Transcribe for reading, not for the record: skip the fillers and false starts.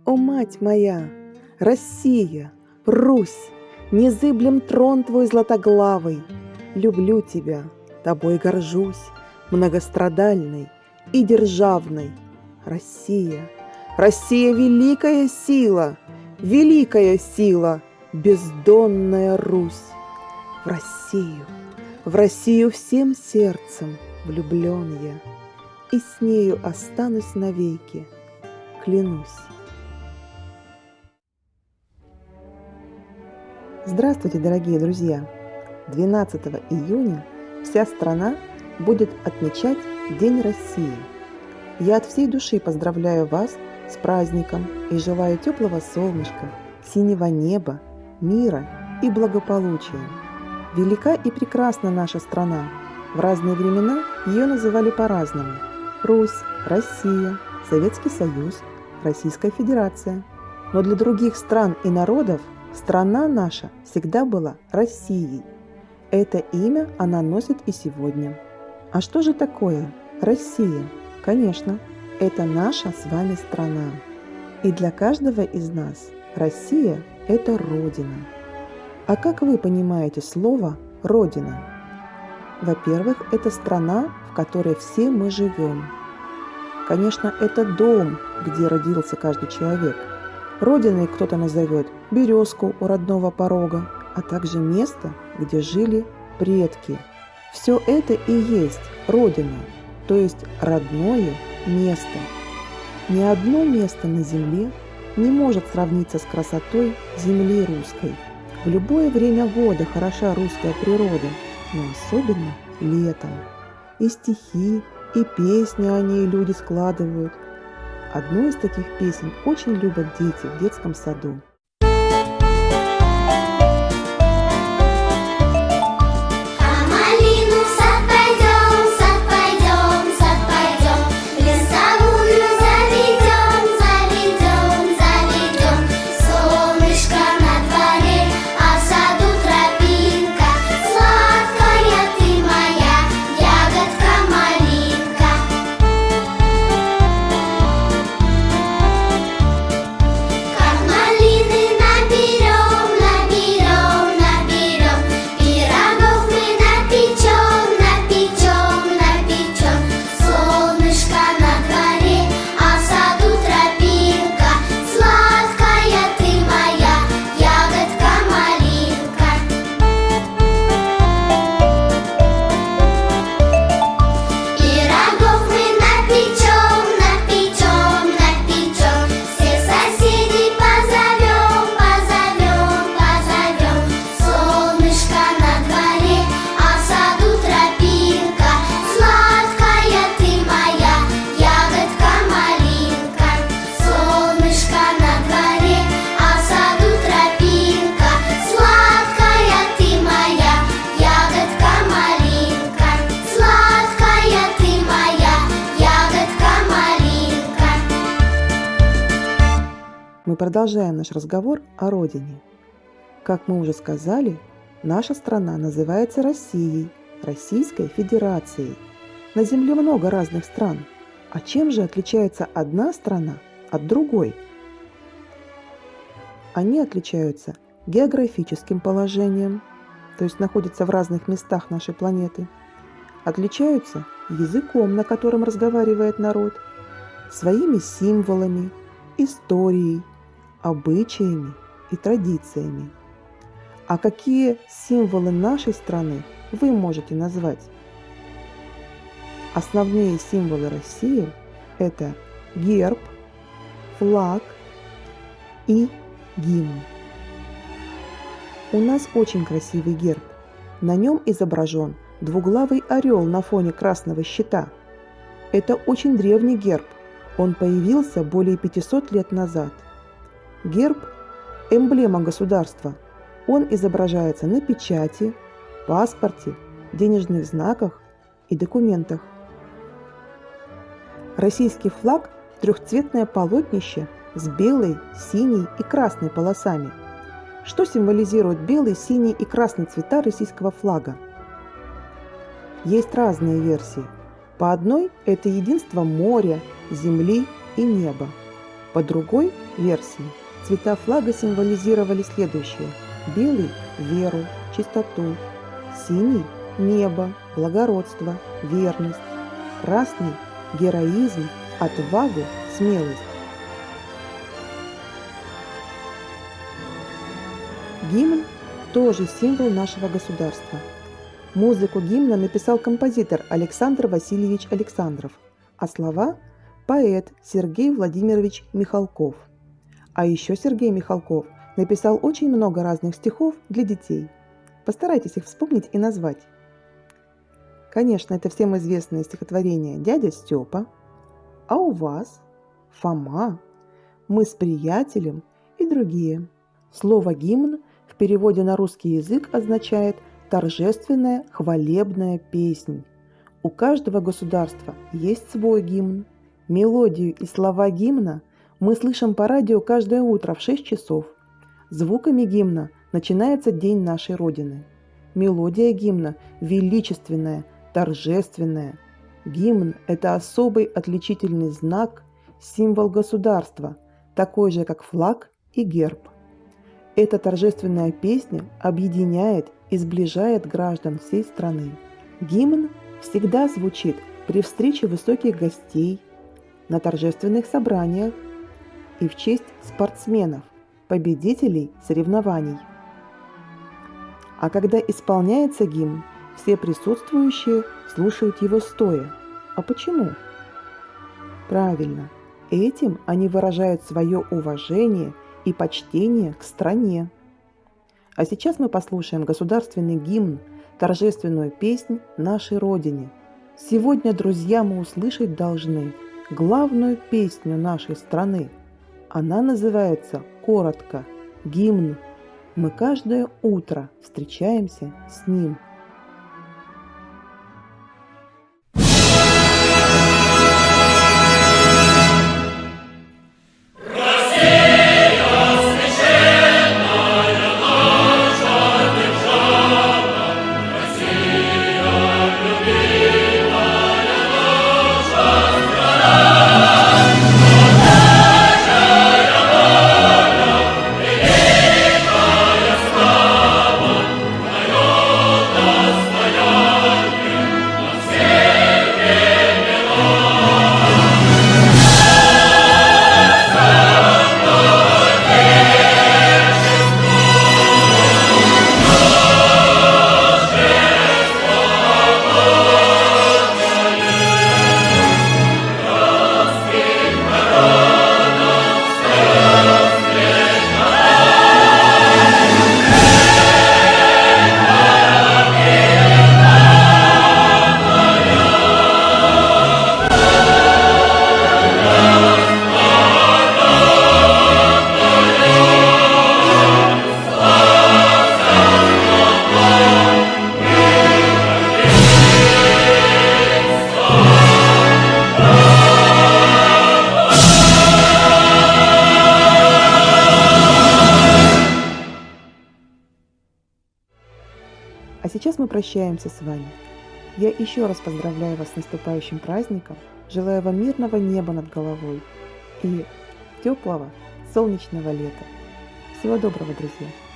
О, мать моя, Россия, Русь, незыблем трон твой златоглавый, люблю тебя, тобой горжусь, многострадальной и державной. Россия, Россия, великая сила, бездонная Русь. В Россию всем сердцем влюблен я, и с нею останусь навеки, клянусь. Здравствуйте, дорогие друзья! 12 июня вся страна будет отмечать День России. Я от всей души поздравляю вас с праздником и желаю теплого солнышка, синего неба, мира и благополучия. Велика и прекрасна наша страна. В разные времена ее называли по-разному. Русь, Россия, Советский Союз, Российская Федерация. Но для других стран и народов страна наша всегда была Россией. Это имя она носит и сегодня. А что же такое Россия? Конечно, это наша с вами страна. И для каждого из нас Россия – это Родина. А как вы понимаете слово «Родина»? Во-первых, это страна, в которой все мы живем. Конечно, это дом, где родился каждый человек. Родиной кто-то назовет березку у родного порога, а также место, где жили предки. Все это и есть Родина, то есть родное место. Ни одно место на земле не может сравниться с красотой земли русской. В любое время года хороша русская природа, но особенно летом. И стихи, и песни о ней люди складывают. Одну из таких песен очень любят дети в детском саду. Мы продолжаем наш разговор о Родине. Как мы уже сказали, наша страна называется Россией, Российской Федерацией. На Земле много разных стран. А чем же отличается одна страна от другой? Они отличаются географическим положением, то есть находятся в разных местах нашей планеты, отличаются языком, на котором разговаривает народ, своими символами, историей, обычаями и традициями. А какие символы нашей страны вы можете назвать? Основные символы России – это герб, флаг и гимн. У нас очень красивый герб. На нем изображен двуглавый орел на фоне красного щита. Это очень древний герб. Он появился более 500 лет назад. Герб – эмблема государства. Он изображается на печати, паспорте, денежных знаках и документах. Российский флаг – трехцветное полотнище с белой, синей и красной полосами. Что символизируют белый, синий и красный цвета российского флага? Есть разные версии. По одной – это единство моря, земли и неба. По другой версии, цвета флага символизировали следующее. Белый – веру, чистоту, синий – небо, благородство, верность, красный – героизм, отвагу, смелость. Гимн – тоже символ нашего государства. Музыку гимна написал композитор Александр Васильевич Александров, а слова – поэт Сергей Владимирович Михалков. А еще Сергей Михалков написал очень много разных стихов для детей. Постарайтесь их вспомнить и назвать. Конечно, это всем известное стихотворение «Дядя Степа», «А у вас?», «Фома», «Мы с приятелем» и другие. Слово «гимн» в переводе на русский язык означает «торжественная хвалебная песнь». У каждого государства есть свой гимн. Мелодию и слова гимна мы слышим по радио каждое утро в 6 часов. Звуками гимна начинается День нашей Родины. Мелодия гимна величественная, торжественная. Гимн – это особый отличительный знак, символ государства, такой же, как флаг и герб. Эта торжественная песня объединяет и сближает граждан всей страны. Гимн всегда звучит при встрече высоких гостей, на торжественных собраниях и в честь спортсменов, победителей соревнований. А когда исполняется гимн, все присутствующие слушают его стоя. А почему? Правильно, этим они выражают свое уважение и почтение к стране. А сейчас мы послушаем государственный гимн, торжественную песнь нашей Родине. Сегодня, друзья, мы услышать должны главную песню нашей страны. Она называется коротко «Гимн». Мы каждое утро встречаемся с ним. А сейчас мы прощаемся с вами. Я еще раз поздравляю вас с наступающим праздником, желаю вам мирного неба над головой и теплого солнечного лета. Всего доброго, друзья!